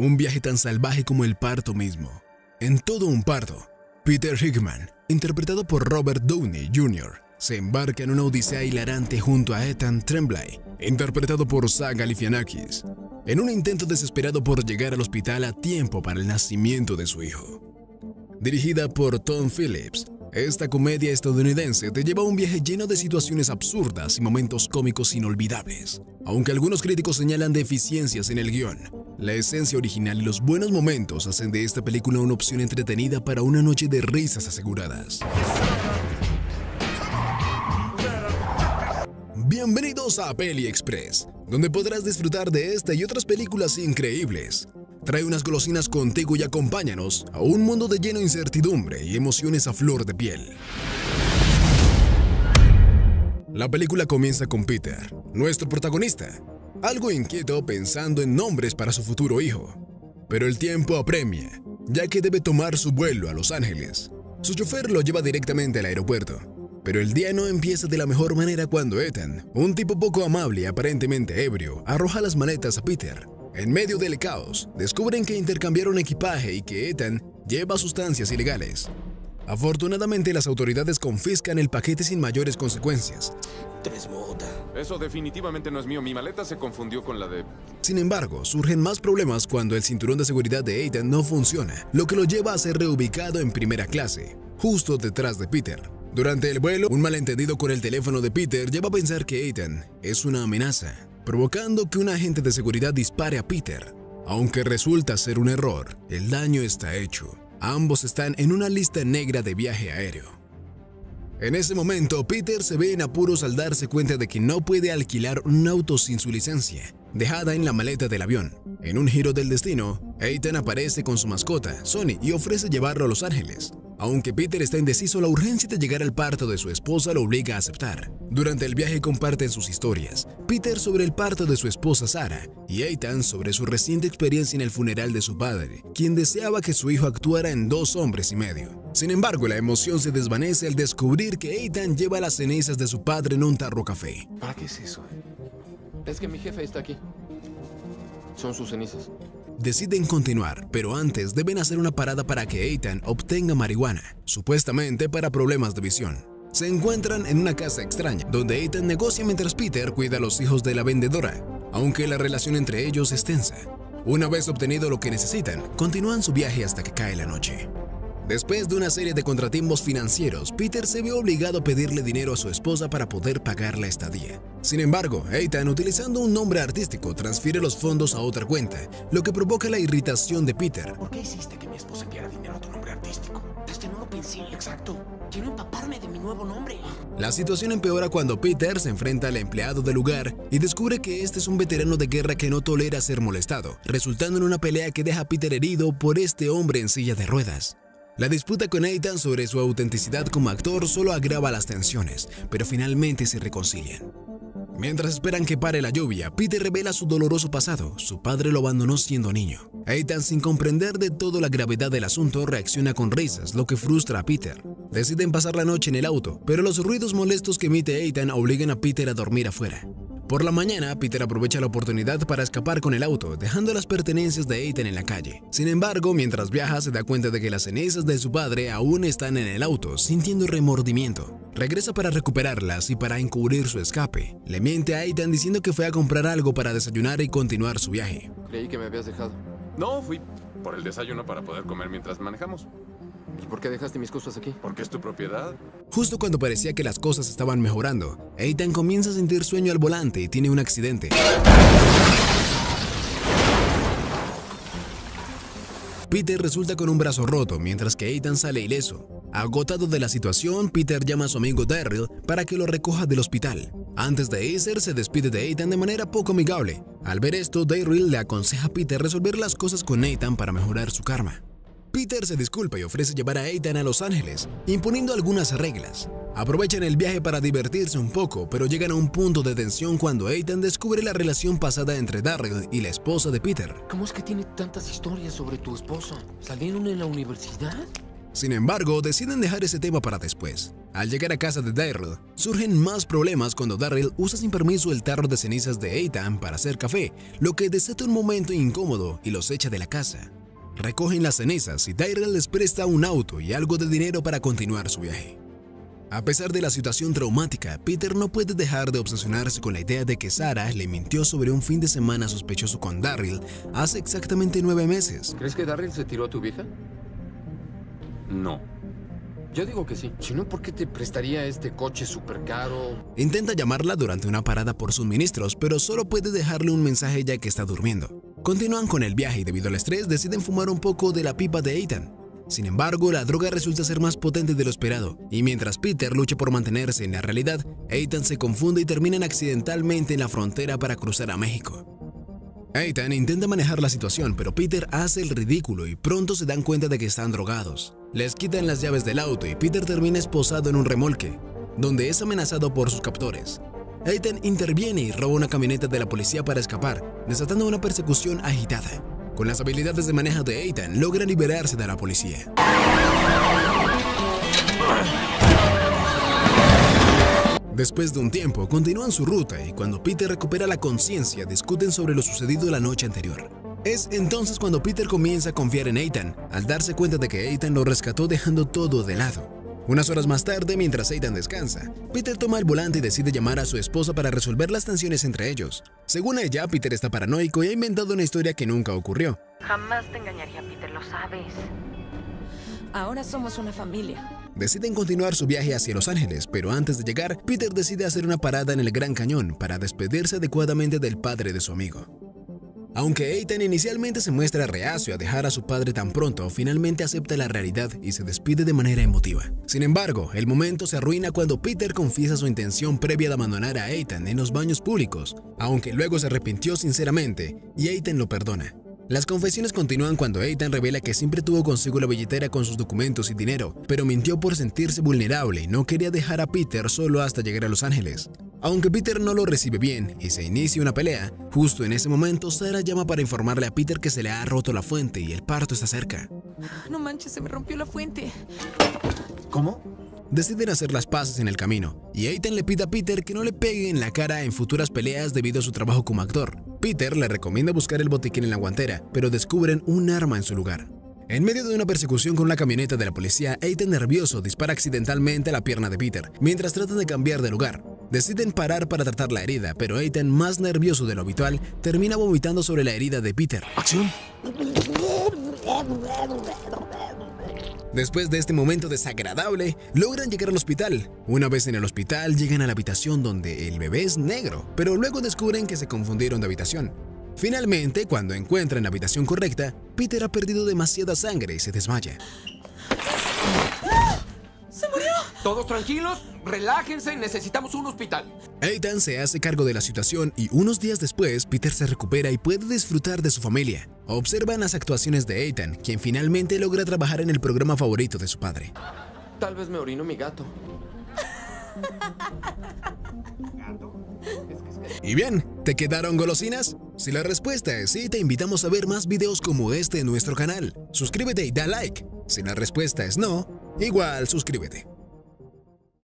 Un viaje tan salvaje como el parto mismo. En todo un parto, Peter Hickman, interpretado por Robert Downey Jr., se embarca en una odisea hilarante junto a Ethan Tremblay, interpretado por Zach Galifianakis, en un intento desesperado por llegar al hospital a tiempo para el nacimiento de su hijo. Dirigida por Tom Phillips, esta comedia estadounidense te lleva a un viaje lleno de situaciones absurdas y momentos cómicos inolvidables. Aunque algunos críticos señalan deficiencias en el guión, la esencia original y los buenos momentos hacen de esta película una opción entretenida para una noche de risas aseguradas. Bienvenidos a Peli Express, donde podrás disfrutar de esta y otras películas increíbles. Trae unas golosinas contigo y acompáñanos a un mundo de lleno de incertidumbre y emociones a flor de piel. La película comienza con Peter, nuestro protagonista, algo inquieto pensando en nombres para su futuro hijo. Pero el tiempo apremia, ya que debe tomar su vuelo a Los Ángeles. Su chofer lo lleva directamente al aeropuerto. Pero el día no empieza de la mejor manera cuando Ethan, un tipo poco amable y aparentemente ebrio, arroja las maletas a Peter. En medio del caos, descubren que intercambiaron equipaje y que Ethan lleva sustancias ilegales. Afortunadamente, las autoridades confiscan el paquete sin mayores consecuencias. Tres mota. Eso definitivamente no es mío. Mi maleta se confundió con la de... Sin embargo, surgen más problemas cuando el cinturón de seguridad de Ethan no funciona, lo que lo lleva a ser reubicado en primera clase, justo detrás de Peter. Durante el vuelo, un malentendido con el teléfono de Peter lleva a pensar que Ethan es una amenaza, provocando que un agente de seguridad dispare a Peter. Aunque resulta ser un error, el daño está hecho. Ambos están en una lista negra de viaje aéreo. En ese momento, Peter se ve en apuros al darse cuenta de que no puede alquilar un auto sin su licencia, dejada en la maleta del avión. En un giro del destino, Ethan aparece con su mascota, Sonny, y ofrece llevarlo a Los Ángeles. Aunque Peter está indeciso, la urgencia de llegar al parto de su esposa lo obliga a aceptar. Durante el viaje comparten sus historias, Peter sobre el parto de su esposa Sarah y Ethan sobre su reciente experiencia en el funeral de su padre, quien deseaba que su hijo actuara en 2 hombres y medio. Sin embargo, la emoción se desvanece al descubrir que Ethan lleva las cenizas de su padre en un tarro café. ¿Para qué es eso? Es que mi jefe está aquí. Son sus cenizas. Deciden continuar, pero antes deben hacer una parada para que Ethan obtenga marihuana, supuestamente para problemas de visión. Se encuentran en una casa extraña, donde Ethan negocia mientras Peter cuida a los hijos de la vendedora, aunque la relación entre ellos es tensa. Una vez obtenido lo que necesitan, continúan su viaje hasta que cae la noche. Después de una serie de contratiempos financieros, Peter se ve obligado a pedirle dinero a su esposa para poder pagar la estadía. Sin embargo, Ethan, utilizando un nombre artístico, transfiere los fondos a otra cuenta, lo que provoca la irritación de Peter. ¿Por qué hiciste que mi esposa enviara dinero a tu nombre artístico? Es que no lo pensé. Exacto. Quiero empaparme de mi nuevo nombre. La situación empeora cuando Peter se enfrenta al empleado del lugar y descubre que este es un veterano de guerra que no tolera ser molestado, resultando en una pelea que deja a Peter herido por este hombre en silla de ruedas. La disputa con Ethan sobre su autenticidad como actor solo agrava las tensiones, pero finalmente se reconcilian. Mientras esperan que pare la lluvia, Peter revela su doloroso pasado. Su padre lo abandonó siendo niño. Ethan, sin comprender de todo la gravedad del asunto, reacciona con risas, lo que frustra a Peter. Deciden pasar la noche en el auto, pero los ruidos molestos que emite Ethan obligan a Peter a dormir afuera. Por la mañana, Peter aprovecha la oportunidad para escapar con el auto, dejando las pertenencias de Ethan en la calle. Sin embargo, mientras viaja, se da cuenta de que las cenizas de su padre aún están en el auto, sintiendo remordimiento. Regresa para recuperarlas y para encubrir su escape. Le miente a Ethan diciendo que fue a comprar algo para desayunar y continuar su viaje. Creí que me habías dejado. No, fui por el desayuno para poder comer mientras manejamos. ¿Y por qué dejaste mis cosas aquí? Porque es tu propiedad. Justo cuando parecía que las cosas estaban mejorando, Ethan comienza a sentir sueño al volante y tiene un accidente. Peter resulta con un brazo roto, mientras que Ethan sale ileso. Agotado de la situación, Peter llama a su amigo Darryl para que lo recoja del hospital. Antes de irse, se despide de Ethan de manera poco amigable. Al ver esto, Darryl le aconseja a Peter resolver las cosas con Ethan para mejorar su karma. Peter se disculpa y ofrece llevar a Ethan a Los Ángeles, imponiendo algunas reglas. Aprovechan el viaje para divertirse un poco, pero llegan a un punto de tensión cuando Ethan descubre la relación pasada entre Darryl y la esposa de Peter. ¿Cómo es que tiene tantas historias sobre tu esposa? ¿Salieron en la universidad? Sin embargo, deciden dejar ese tema para después. Al llegar a casa de Daryl, surgen más problemas cuando Daryl usa sin permiso el tarro de cenizas de Ethan para hacer café, lo que desata un momento incómodo y los echa de la casa. Recogen las cenizas y Daryl les presta un auto y algo de dinero para continuar su viaje. A pesar de la situación traumática, Peter no puede dejar de obsesionarse con la idea de que Sarah le mintió sobre un fin de semana sospechoso con Daryl hace exactamente 9 meses. ¿Crees que Daryl se tiró a tu vieja? No. Yo digo que sí. Si no, ¿por qué te prestaría este coche súper caro? Intenta llamarla durante una parada por suministros, pero solo puede dejarle un mensaje ya que está durmiendo. Continúan con el viaje y debido al estrés deciden fumar un poco de la pipa de Ethan. Sin embargo, la droga resulta ser más potente de lo esperado, y mientras Peter lucha por mantenerse en la realidad, Ethan se confunde y terminan accidentalmente en la frontera para cruzar a México. Ethan intenta manejar la situación, pero Peter hace el ridículo y pronto se dan cuenta de que están drogados. Les quitan las llaves del auto y Peter termina esposado en un remolque, donde es amenazado por sus captores. Ethan interviene y roba una camioneta de la policía para escapar, desatando una persecución agitada. Con las habilidades de manejo de Ethan, logra liberarse de la policía. Después de un tiempo, continúan su ruta y cuando Peter recupera la conciencia, discuten sobre lo sucedido la noche anterior. Es entonces cuando Peter comienza a confiar en Ethan, al darse cuenta de que Ethan lo rescató dejando todo de lado. Unas horas más tarde, mientras Ethan descansa, Peter toma el volante y decide llamar a su esposa para resolver las tensiones entre ellos. Según ella, Peter está paranoico y ha inventado una historia que nunca ocurrió. Jamás te engañaría, Peter, lo sabes. Ahora somos una familia. Deciden continuar su viaje hacia Los Ángeles, pero antes de llegar, Peter decide hacer una parada en el Gran Cañón para despedirse adecuadamente del padre de su amigo. Aunque Ethan inicialmente se muestra reacio a dejar a su padre tan pronto, finalmente acepta la realidad y se despide de manera emotiva. Sin embargo, el momento se arruina cuando Peter confiesa su intención previa de abandonar a Ethan en los baños públicos, aunque luego se arrepintió sinceramente y Ethan lo perdona. Las confesiones continúan cuando Ethan revela que siempre tuvo consigo la billetera con sus documentos y dinero, pero mintió por sentirse vulnerable y no quería dejar a Peter solo hasta llegar a Los Ángeles. Aunque Peter no lo recibe bien y se inicia una pelea, justo en ese momento Sarah llama para informarle a Peter que se le ha roto la fuente y el parto está cerca. No manches, se me rompió la fuente. ¿Cómo? Deciden hacer las paces en el camino, y Ethan le pide a Peter que no le pegue en la cara en futuras peleas debido a su trabajo como actor. Peter le recomienda buscar el botiquín en la guantera, pero descubren un arma en su lugar. En medio de una persecución con la camioneta de la policía, Ethan nervioso dispara accidentalmente a la pierna de Peter, mientras tratan de cambiar de lugar. Deciden parar para tratar la herida, pero Ethan, más nervioso de lo habitual, termina vomitando sobre la herida de Peter. ¡Acción! Después de este momento desagradable, logran llegar al hospital. Una vez en el hospital, llegan a la habitación donde el bebé es negro, pero luego descubren que se confundieron de habitación. Finalmente, cuando encuentran la habitación correcta, Peter ha perdido demasiada sangre y se desmaya. ¡Se murió! Todos tranquilos, relájense, necesitamos un hospital. Ethan se hace cargo de la situación y unos días después, Peter se recupera y puede disfrutar de su familia. Observan las actuaciones de Ethan, quien finalmente logra trabajar en el programa favorito de su padre. Tal vez me orino mi gato. Y bien, ¿te quedaron golosinas? Si la respuesta es sí, te invitamos a ver más videos como este en nuestro canal. Suscríbete y da like. Si la respuesta es no, igual suscríbete.